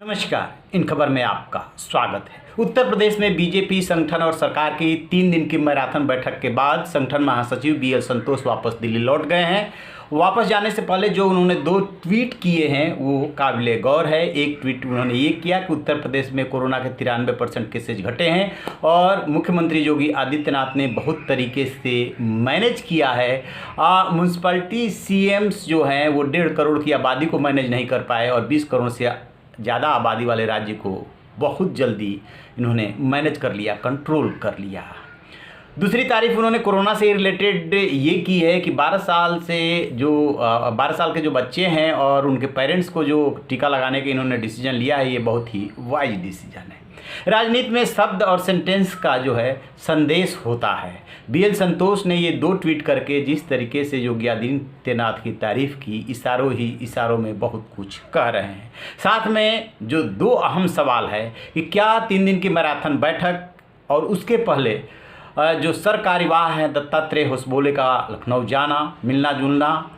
नमस्कार। इन खबर में आपका स्वागत है। उत्तर प्रदेश में बीजेपी संगठन और सरकार की 3 दिन की मैराथन बैठक के बाद संगठन महासचिव बीएल संतोष वापस दिल्ली लौट गए हैं। वापस जाने से पहले जो उन्होंने 2 ट्वीट किए हैं वो काबिले गौर है। एक ट्वीट उन्होंने ये किया कि उत्तर प्रदेश में कोरोना के 93% केसेज घटे हैं और मुख्यमंत्री योगी आदित्यनाथ ने बहुत तरीके से मैनेज किया है। म्यूनसिपैलिटी सीएम्स जो हैं वो 1.5 करोड़ की आबादी को मैनेज नहीं कर पाए और 20 करोड़ से ज़्यादा आबादी वाले राज्य को बहुत जल्दी इन्होंने मैनेज कर लिया, कंट्रोल कर लिया। दूसरी तारीफ उन्होंने कोरोना से रिलेटेड ये की है कि 12 साल के जो बच्चे हैं और उनके पेरेंट्स को जो टीका लगाने के इन्होंने डिसीजन लिया है, ये बहुत ही वाइज डिसीजन है। राजनीति में शब्द और सेंटेंस का जो है संदेश होता है। बीएल संतोष ने ये 2 ट्वीट करके जिस तरीके से योगी आदित्यनाथ की तारीफ की, इशारों ही इशारों में बहुत कुछ कह रहे हैं। साथ में जो 2 अहम सवाल है कि क्या 3 दिन की मैराथन बैठक और उसके पहले जो सरकार्यवाह है दत्तात्रेय होसबोले का लखनऊ जाना, मिलना जुलना,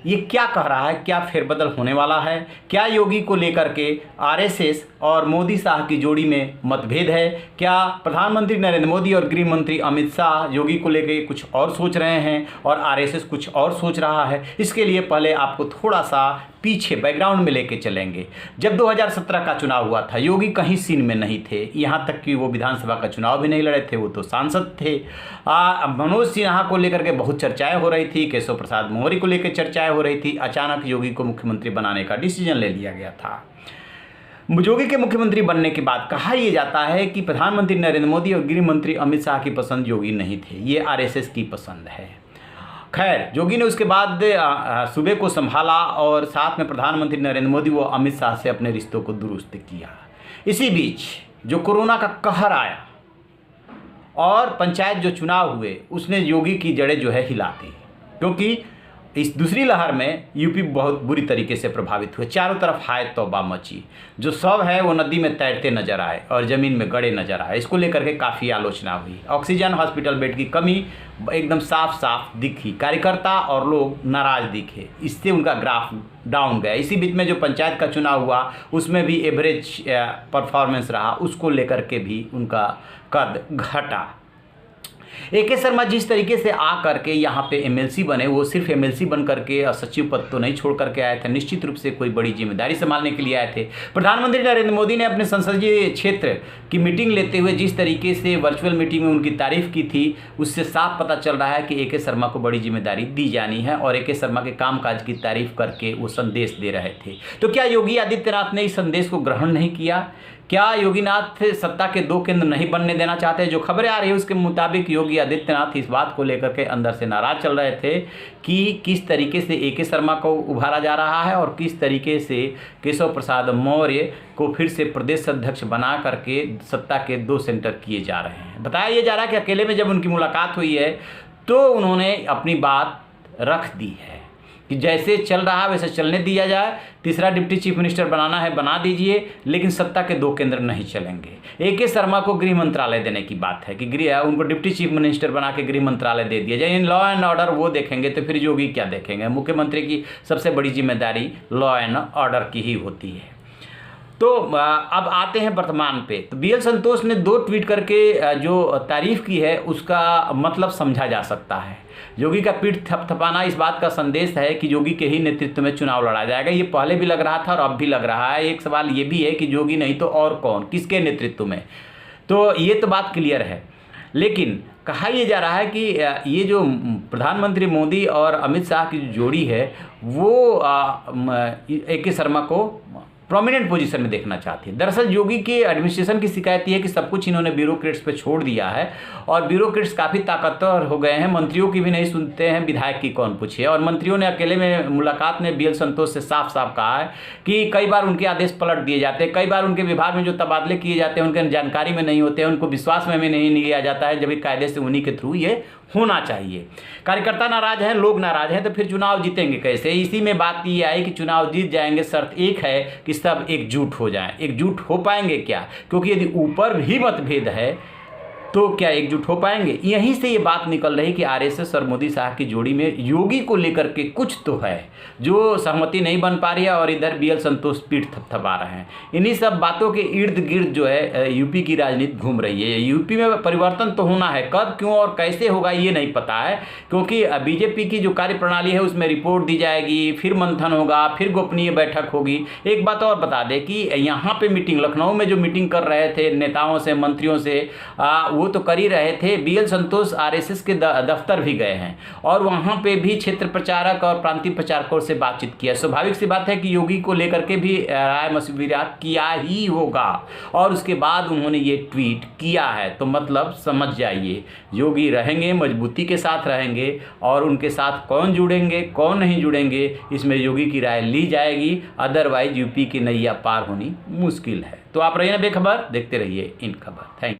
ये क्या कह रहा है? क्या फेरबदल होने वाला है? क्या योगी को लेकर के आरएसएस और मोदी शाह की जोड़ी में मतभेद है? क्या प्रधानमंत्री नरेंद्र मोदी और गृह मंत्री अमित शाह योगी को लेकर कुछ और सोच रहे हैं और आरएसएस कुछ और सोच रहा है? इसके लिए पहले आपको थोड़ा सा पीछे बैकग्राउंड में लेके चलेंगे। जब 2017 का चुनाव हुआ था, योगी कहीं सीन में नहीं थे। यहाँ तक कि वो विधानसभा का चुनाव भी नहीं लड़े थे, वो तो सांसद थे। मनोज सिन्हा को लेकर के बहुत चर्चाएं हो रही थी, केशव प्रसाद मौर्य को लेकर चर्चाएं हो रही थी। अचानक योगी को मुख्यमंत्री बनाने का डिसीजन ले लिया गया था। योगी के मुख्यमंत्री बनने के बाद कहा यह जाता है कि प्रधानमंत्री नरेंद्र मोदी और गृह मंत्री अमित शाह की पसंद योगी नहीं थे, ये आरएसएस की पसंद है। खैर, योगी ने उसके बाद सूबे को संभाला और साथ में प्रधानमंत्री नरेंद्र मोदी व अमित शाह से अपने रिश्तों को दुरुस्त किया। इसी बीच जो कोरोना का कहर आया और पंचायत जो चुनाव हुए, उसने योगी की जड़ें जो है हिला दी, क्योंकि इस दूसरी लहर में यूपी बहुत बुरी तरीके से प्रभावित हुए। चारों तरफ हाय तौबा मची। जो शव है वो नदी में तैरते नजर आए और ज़मीन में गड़े नजर आए। इसको लेकर के काफ़ी आलोचना हुई। ऑक्सीजन हॉस्पिटल बेड की कमी एकदम साफ साफ दिखी। कार्यकर्ता और लोग नाराज दिखे, इससे उनका ग्राफ डाउन गया। इसी बीच में जो पंचायत का चुनाव हुआ उसमें भी एवरेज परफॉर्मेंस रहा, उसको लेकर के भी उनका कद घटा। ए.के. शर्मा जिस तरीके से आ करके यहाँ पे एमएलसी बने, वो सिर्फ एमएलसी बन करके सचिव पद तो नहीं छोड़ करके आए थे, निश्चित रूप से कोई बड़ी जिम्मेदारी संभालने के लिए आए थे। प्रधानमंत्री नरेंद्र मोदी ने अपने संसदीय क्षेत्र की मीटिंग लेते हुए जिस तरीके से वर्चुअल मीटिंग में उनकी तारीफ की थी, उससे साफ पता चल रहा है कि ए.के. शर्मा को बड़ी जिम्मेदारी दी जानी है और ए.के. शर्मा के कामकाज की तारीफ करके वो संदेश दे रहे थे। तो क्या योगी आदित्यनाथ ने इस संदेश को ग्रहण नहीं किया? क्या योगीनाथ सत्ता के 2 केंद्र नहीं बनने देना चाहते? जो खबरें आ रही है उसके मुताबिक योगी आदित्यनाथ इस बात को लेकर के अंदर से नाराज चल रहे थे कि किस तरीके से ए.के. शर्मा को उभारा जा रहा है और किस तरीके से केशव प्रसाद मौर्य को फिर से प्रदेश अध्यक्ष बना करके सत्ता के 2 सेंटर किए जा रहे हैं। बताया ये जा रहा है कि अकेले में जब उनकी मुलाकात हुई है तो उन्होंने अपनी बात रख दी है कि जैसे चल रहा है वैसे चलने दिया जाए। तीसरा डिप्टी चीफ मिनिस्टर बनाना है, बना दीजिए, लेकिन सत्ता के 2 केंद्र नहीं चलेंगे। ए.के. शर्मा को गृह मंत्रालय देने की बात है कि उनको डिप्टी चीफ मिनिस्टर बना के गृह मंत्रालय दे दिया जाए। इन लॉ एंड ऑर्डर वो देखेंगे तो फिर योगी क्या देखेंगे? मुख्यमंत्री की सबसे बड़ी जिम्मेदारी लॉ एंड ऑर्डर की ही होती है। तो अब आते हैं वर्तमान पे। तो बीएल संतोष ने 2 ट्वीट करके जो तारीफ की है उसका मतलब समझा जा सकता है। योगी का पीठ थपथपाना इस बात का संदेश है कि योगी के ही नेतृत्व में चुनाव लड़ा जाएगा। ये पहले भी लग रहा था और अब भी लग रहा है। एक सवाल ये भी है कि योगी नहीं तो और कौन, किसके नेतृत्व में? तो ये तो बात क्लियर है। लेकिन कहा यह जा रहा है कि ये जो प्रधानमंत्री मोदी और अमित शाह की जो जोड़ी है वो ए.के. शर्मा को प्रोमिनेंट पोजीशन में देखना चाहती है। दरअसल योगी के एडमिनिस्ट्रेशन की शिकायत ये है कि सब कुछ इन्होंने ब्यूरोक्रेट्स पे छोड़ दिया है और ब्यूरोक्रेट्स काफ़ी ताकतवर हो गए हैं। मंत्रियों की भी नहीं सुनते हैं, विधायक की कौन पूछे। और मंत्रियों ने अकेले में मुलाकात में बीएल संतोष से साफ साफ कहा है कि कई बार उनके आदेश पलट दिए जाते हैं, कई बार उनके विभाग में जो तबादले किए जाते हैं उनके जानकारी में नहीं होते हैं, उनको विश्वास में भी नहीं लिया जाता है, जबकि कायदे से उन्हीं के थ्रू ये होना चाहिए। कार्यकर्ता नाराज हैं, लोग नाराज हैं, तो फिर चुनाव जीतेंगे कैसे? इसी में बात ये आई कि चुनाव जीत जाएंगे, शर्त एक है कि सब एकजुट हो जाएं। एकजुट हो पाएंगे क्या? क्योंकि यदि ऊपर भी मतभेद है तो क्या एकजुट हो पाएंगे? यहीं से ये बात निकल रही कि आरएसएस और मोदी साहब की जोड़ी में योगी को लेकर के कुछ तो है जो सहमति नहीं बन पा रही है, और इधर बीएल संतोष पीठ थपथपा रहे हैं। इन्हीं सब बातों के इर्द गिर्द जो है यूपी की राजनीति घूम रही है। यूपी में परिवर्तन तो होना है, कब, क्यों और कैसे होगा ये नहीं पता है, क्योंकि बीजेपी की जो कार्यप्रणाली है उसमें रिपोर्ट दी जाएगी, फिर मंथन होगा, फिर गोपनीय बैठक होगी। एक बात और बता दें कि यहाँ पे मीटिंग, लखनऊ में जो मीटिंग कर रहे थे नेताओं से, मंत्रियों से, वो तो कर ही रहे थे। बीएल संतोष आरएसएस के दफ्तर भी गए हैं और वहाँ पे भी क्षेत्र प्रचारक और प्रांतीय प्रचारकों से बातचीत किया। स्वाभाविक सी बात है कि योगी को लेकर के भी राय मशविरा किया ही होगा, और उसके बाद उन्होंने ये ट्वीट किया है। तो मतलब समझ जाइए, योगी रहेंगे, मजबूती के साथ रहेंगे, और उनके साथ कौन जुड़ेंगे कौन नहीं जुड़ेंगे इसमें योगी की राय ली जाएगी। अदरवाइज यूपी की नैया पार होनी मुश्किल है। तो आप रहिए बेखबर, देखते रहिए इन खबर। Thank you.